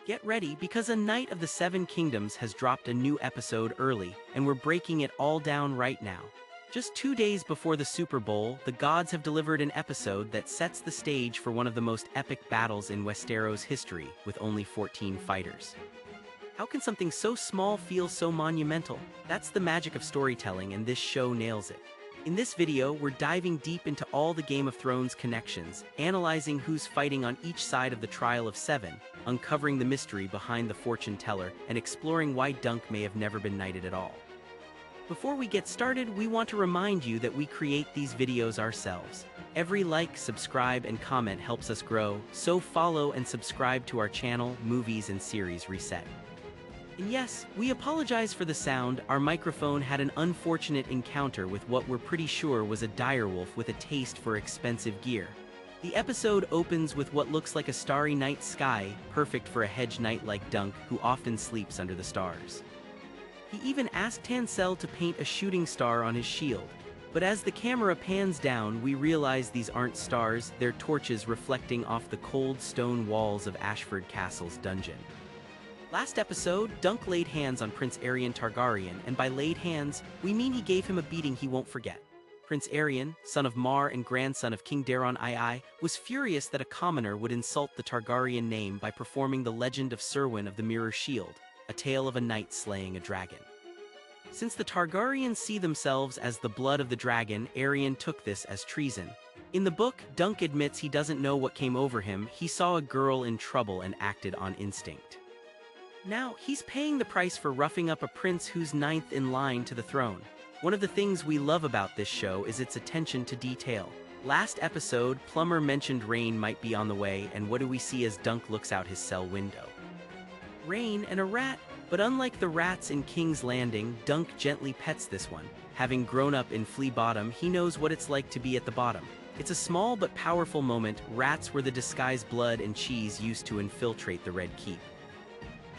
Get ready because A Knight of the Seven Kingdoms has dropped a new episode early, and we're breaking it all down right now. Just 2 days before the Super Bowl, the gods have delivered an episode that sets the stage for one of the most epic battles in Westeros history, with only 14 fighters. How can something so small feel so monumental? That's the magic of storytelling, and this show nails it. In this video, we're diving deep into all the Game of Thrones connections, analyzing who's fighting on each side of the Trial of Seven, uncovering the mystery behind the fortune teller, and exploring why Dunk may have never been knighted at all. Before we get started, we want to remind you that we create these videos ourselves. Every like, subscribe, and comment helps us grow, so follow and subscribe to our channel, Movies and Series Reset. And yes, we apologize for the sound. Our microphone had an unfortunate encounter with what we're pretty sure was a direwolf with a taste for expensive gear. The episode opens with what looks like a starry night sky, perfect for a hedge knight like Dunk, who often sleeps under the stars. He even asked Tanselle to paint a shooting star on his shield. But as the camera pans down, we realize these aren't stars, they're torches reflecting off the cold stone walls of Ashford Castle's dungeon. Last episode, Dunk laid hands on Prince Aerion Targaryen, and by laid hands, we mean he gave him a beating he won't forget. Prince Aerion, son of Mar and grandson of King Daeron II, was furious that a commoner would insult the Targaryen name by performing the legend of Serwyn of the Mirror Shield, a tale of a knight slaying a dragon. Since the Targaryens see themselves as the blood of the dragon, Aerion took this as treason. In the book, Dunk admits he doesn't know what came over him. He saw a girl in trouble and acted on instinct. Now, he's paying the price for roughing up a prince who's ninth in line to the throne. One of the things we love about this show is its attention to detail. Last episode, Plummer mentioned rain might be on the way, and what do we see as Dunk looks out his cell window? Rain and a rat, but unlike the rats in King's Landing, Dunk gently pets this one. Having grown up in Flea Bottom, he knows what it's like to be at the bottom. It's a small but powerful moment. Rats were the disguised blood and cheese used to infiltrate the Red Keep.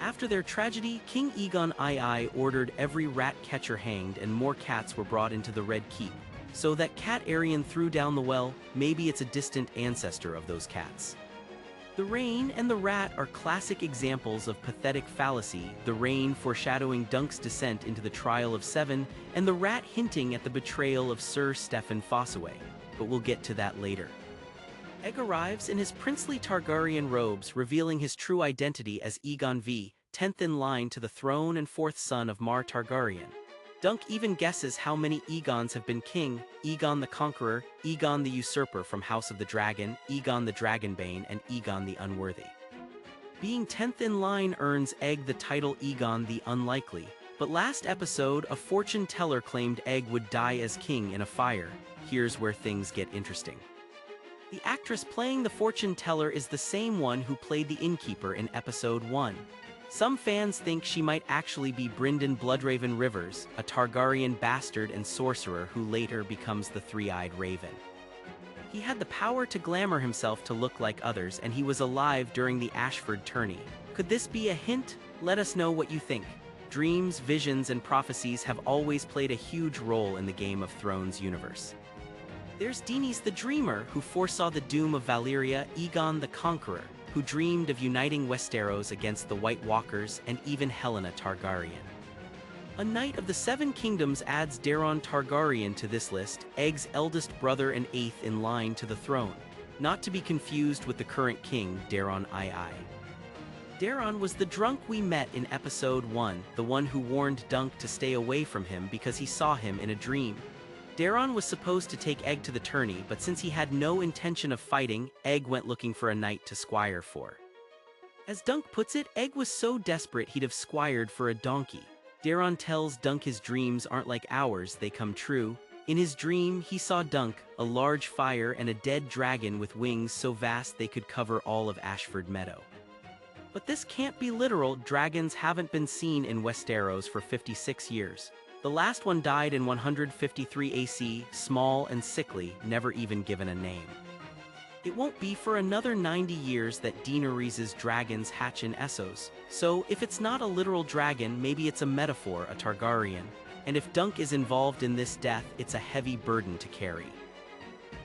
After their tragedy, King Aegon II ordered every rat catcher hanged, and more cats were brought into the Red Keep. So that cat Aerion threw down the well, maybe it's a distant ancestor of those cats. The rain and the rat are classic examples of pathetic fallacy, the rain foreshadowing Dunk's descent into the Trial of Seven, and the rat hinting at the betrayal of Sir Steffon Fossaway. But we'll get to that later. Egg arrives in his princely Targaryen robes, revealing his true identity as Aegon V, 10th in line to the throne and 4th son of Mar Targaryen. Dunk even guesses how many Aegons have been king: Aegon the Conqueror, Aegon the Usurper from House of the Dragon, Aegon the Dragonbane, and Aegon the Unworthy. Being 10th in line earns Egg the title Aegon the Unlikely, but last episode a fortune teller claimed Egg would die as king in a fire. Here's where things get interesting. The actress playing the fortune teller is the same one who played the innkeeper in episode 1. Some fans think she might actually be Brynden Bloodraven Rivers, a Targaryen bastard and sorcerer who later becomes the Three-Eyed Raven. He had the power to glamour himself to look like others, and he was alive during the Ashford tourney. Could this be a hint? Let us know what you think. Dreams, visions, and prophecies have always played a huge role in the Game of Thrones universe. There's Daenerys the Dreamer, who foresaw the doom of Valyria, Aegon the Conqueror, who dreamed of uniting Westeros against the White Walkers, and even Helena Targaryen. A Knight of the Seven Kingdoms adds Daeron Targaryen to this list, Egg's eldest brother and 8th in line to the throne, not to be confused with the current king, Daeron II. Daeron was the drunk we met in episode 1, the one who warned Dunk to stay away from him because he saw him in a dream. Daeron was supposed to take Egg to the tourney, but since he had no intention of fighting, Egg went looking for a knight to squire for. As Dunk puts it, Egg was so desperate he'd have squired for a donkey. Daeron tells Dunk his dreams aren't like ours, they come true. In his dream, he saw Dunk, a large fire and a dead dragon with wings so vast they could cover all of Ashford Meadow. But this can't be literal. Dragons haven't been seen in Westeros for 56 years. The last one died in 153 AC, small and sickly, never even given a name. It won't be for another 90 years that Daenerys' dragons hatch in Essos, so if it's not a literal dragon, maybe it's a metaphor, a Targaryen. And if Dunk is involved in this death, it's a heavy burden to carry.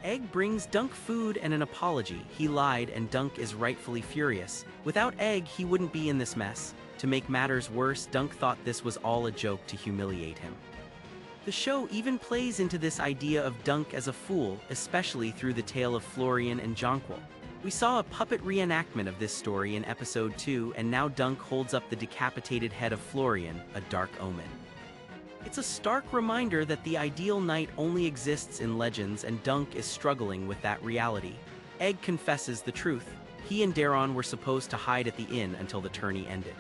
Egg brings Dunk food and an apology. He lied and Dunk is rightfully furious. Without Egg, he wouldn't be in this mess. To make matters worse, Dunk thought this was all a joke to humiliate him. The show even plays into this idea of Dunk as a fool, especially through the tale of Florian and Jonquil. We saw a puppet reenactment of this story in episode 2, and now Dunk holds up the decapitated head of Florian, a dark omen. It's a stark reminder that the ideal knight only exists in legends, and Dunk is struggling with that reality. Egg confesses the truth. He and Daron were supposed to hide at the inn until the tourney ended.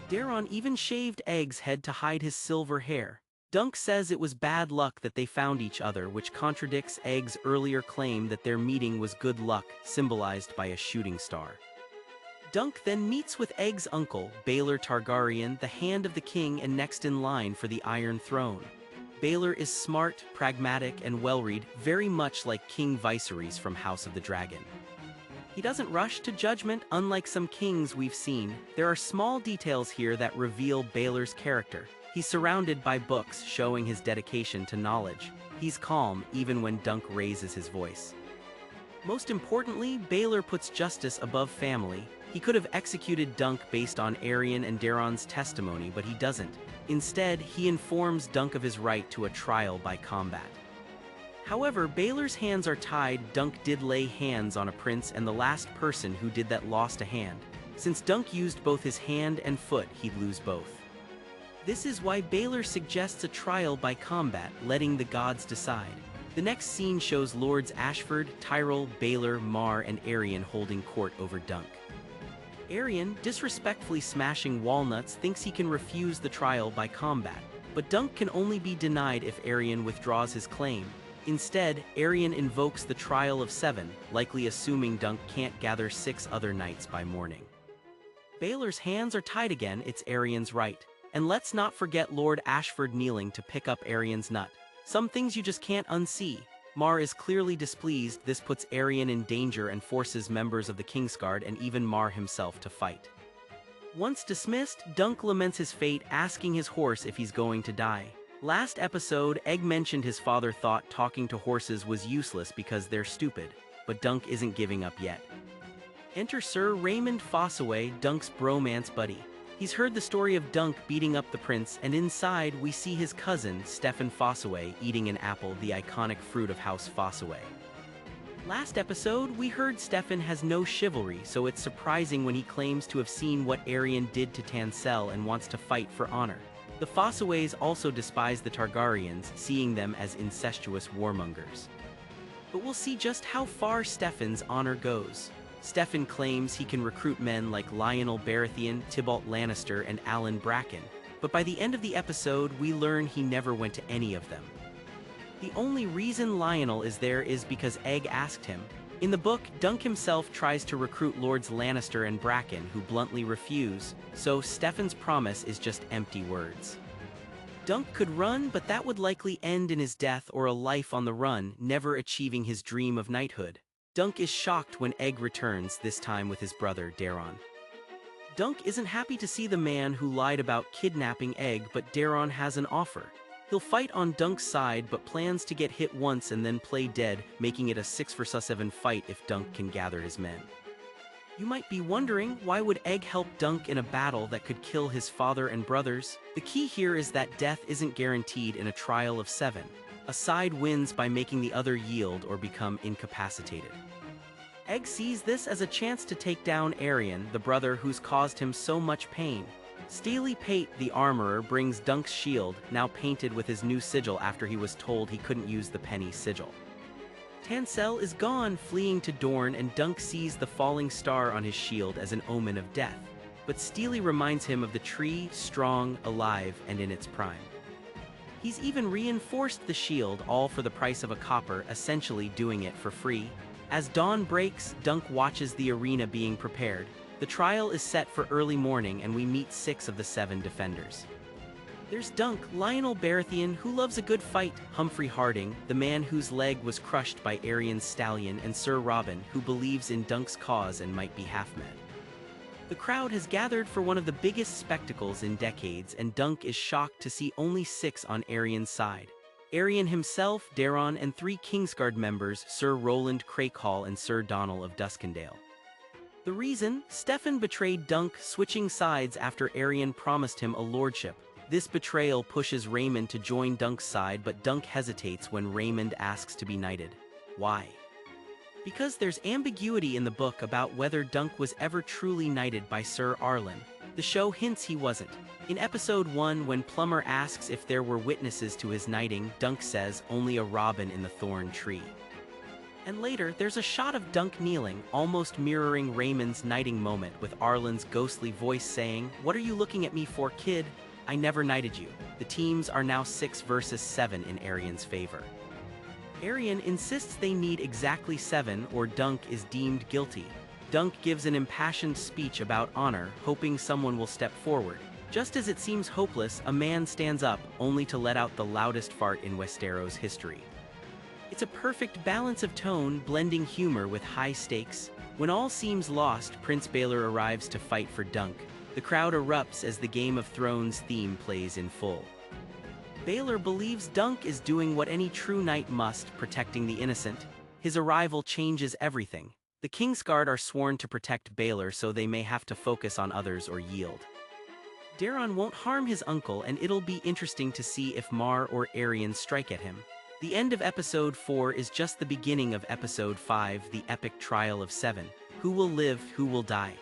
Daron even shaved Egg's head to hide his silver hair. Dunk says it was bad luck that they found each other, which contradicts Egg's earlier claim that their meeting was good luck, symbolized by a shooting star. Dunk then meets with Egg's uncle, Baelor Targaryen, the Hand of the King and next in line for the Iron Throne. Baelor is smart, pragmatic, and well-read, very much like King Viserys from House of the Dragon. He doesn't rush to judgment, unlike some kings we've seen. There are small details here that reveal Baelor's character. He's surrounded by books showing his dedication to knowledge. He's calm even when Dunk raises his voice. Most importantly, Baelor puts justice above family. He could have executed Dunk based on Aerion and Daron's testimony, but he doesn't. Instead, he informs Dunk of his right to a trial by combat. However, Baelor's hands are tied. Dunk did lay hands on a prince, and the last person who did that lost a hand. Since Dunk used both his hand and foot, he'd lose both. This is why Baelor suggests a trial by combat, letting the gods decide. The next scene shows Lords Ashford, Tyrell, Baelor, Mar, and Aerion holding court over Dunk. Aerion, disrespectfully smashing walnuts, thinks he can refuse the trial by combat, but Dunk can only be denied if Aerion withdraws his claim. Instead, Aerion invokes the Trial of 7, likely assuming Dunk can't gather 6 other knights by morning. Baelor's hands are tied again. It's Aerion's right. And let's not forget Lord Ashford kneeling to pick up Aerion's nut. Some things you just can't unsee. Mar is clearly displeased. This puts Aerion in danger and forces members of the Kingsguard and even Mar himself to fight. Once dismissed, Dunk laments his fate, asking his horse if he's going to die. Last episode, Egg mentioned his father thought talking to horses was useless because they're stupid, but Dunk isn't giving up yet. Enter Sir Raymond Fossaway, Dunk's bromance buddy. He's heard the story of Dunk beating up the prince, and inside we see his cousin, Steffon Fossaway, eating an apple, the iconic fruit of House Fossaway. Last episode, we heard Steffon has no chivalry, so it's surprising when he claims to have seen what Aerion did to Tanselle and wants to fight for honor. The Fossaways also despise the Targaryens, seeing them as incestuous warmongers. But we'll see just how far Steffon's honor goes. Steffon claims he can recruit men like Lionel Baratheon, Tybalt Lannister, and Alan Bracken, but by the end of the episode, we learn he never went to any of them. The only reason Lionel is there is because Egg asked him. In the book, Dunk himself tries to recruit Lords Lannister and Bracken, who bluntly refuse, so Steffon's promise is just empty words. Dunk could run, but that would likely end in his death or a life on the run, never achieving his dream of knighthood. Dunk is shocked when Egg returns, this time with his brother, Daron. Dunk isn't happy to see the man who lied about kidnapping Egg, but Daron has an offer. He'll fight on Dunk's side, but plans to get hit once and then play dead, making it a 6-vs-7 fight if Dunk can gather his men. You might be wondering, why would Egg help Dunk in a battle that could kill his father and brothers? The key here is that death isn't guaranteed in a trial of 7. A side wins by making the other yield or become incapacitated. Egg sees this as a chance to take down Aerion, the brother who's caused him so much pain. Steely Pate, the armorer, brings Dunk's shield, now painted with his new sigil after he was told he couldn't use the penny sigil. Tanselle is gone, fleeing to Dorne, and Dunk sees the falling star on his shield as an omen of death. But Steely reminds him of the tree, strong, alive, and in its prime. He's even reinforced the shield, all for the price of a copper, essentially doing it for free. As dawn breaks, Dunk watches the arena being prepared. The trial is set for early morning, and we meet 6 of the 7 defenders. There's Dunk, Lionel Baratheon, who loves a good fight, Humphrey Harding, the man whose leg was crushed by Aerion's stallion, and Sir Robin, who believes in Dunk's cause and might be half-mad. The crowd has gathered for one of the biggest spectacles in decades, and Dunk is shocked to see only 6 on Aerion's side. Aerion himself, Daeron, and 3 Kingsguard members, Sir Roland Crakehall and Sir Donal of Duskendale. The reason? Stefan betrayed Dunk, switching sides after Aerion promised him a lordship. This betrayal pushes Raymond to join Dunk's side, but Dunk hesitates when Raymond asks to be knighted. Why? Because there's ambiguity in the book about whether Dunk was ever truly knighted by Sir Arlen. The show hints he wasn't. In episode 1, when Plummer asks if there were witnesses to his knighting, Dunk says, only a robin in the thorn tree. And later, there's a shot of Dunk kneeling, almost mirroring Raymond's knighting moment, with Arlen's ghostly voice saying, "What are you looking at me for, kid? I never knighted you." The teams are now 6 versus 7 in Aerion's favor. Aerion insists they need exactly 7 or Dunk is deemed guilty. Dunk gives an impassioned speech about honor, hoping someone will step forward. Just as it seems hopeless, a man stands up, only to let out the loudest fart in Westeros history. It's a perfect balance of tone, blending humor with high stakes. When all seems lost, Prince Baelor arrives to fight for Dunk. The crowd erupts as the Game of Thrones theme plays in full. Baelor believes Dunk is doing what any true knight must, protecting the innocent. His arrival changes everything. The Kingsguard are sworn to protect Baelor, so they may have to focus on others or yield. Daeron won't harm his uncle, and it'll be interesting to see if Mar or Aerion strike at him. The end of episode 4 is just the beginning of episode 5, the epic trial of 7. Who will live, who will die?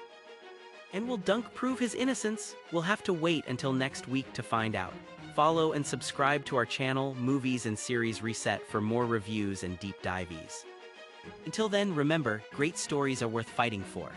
And will Dunk prove his innocence? We'll have to wait until next week to find out. Follow and subscribe to our channel, Movies and Series Reset, for more reviews and deep dives. Until then, remember, great stories are worth fighting for.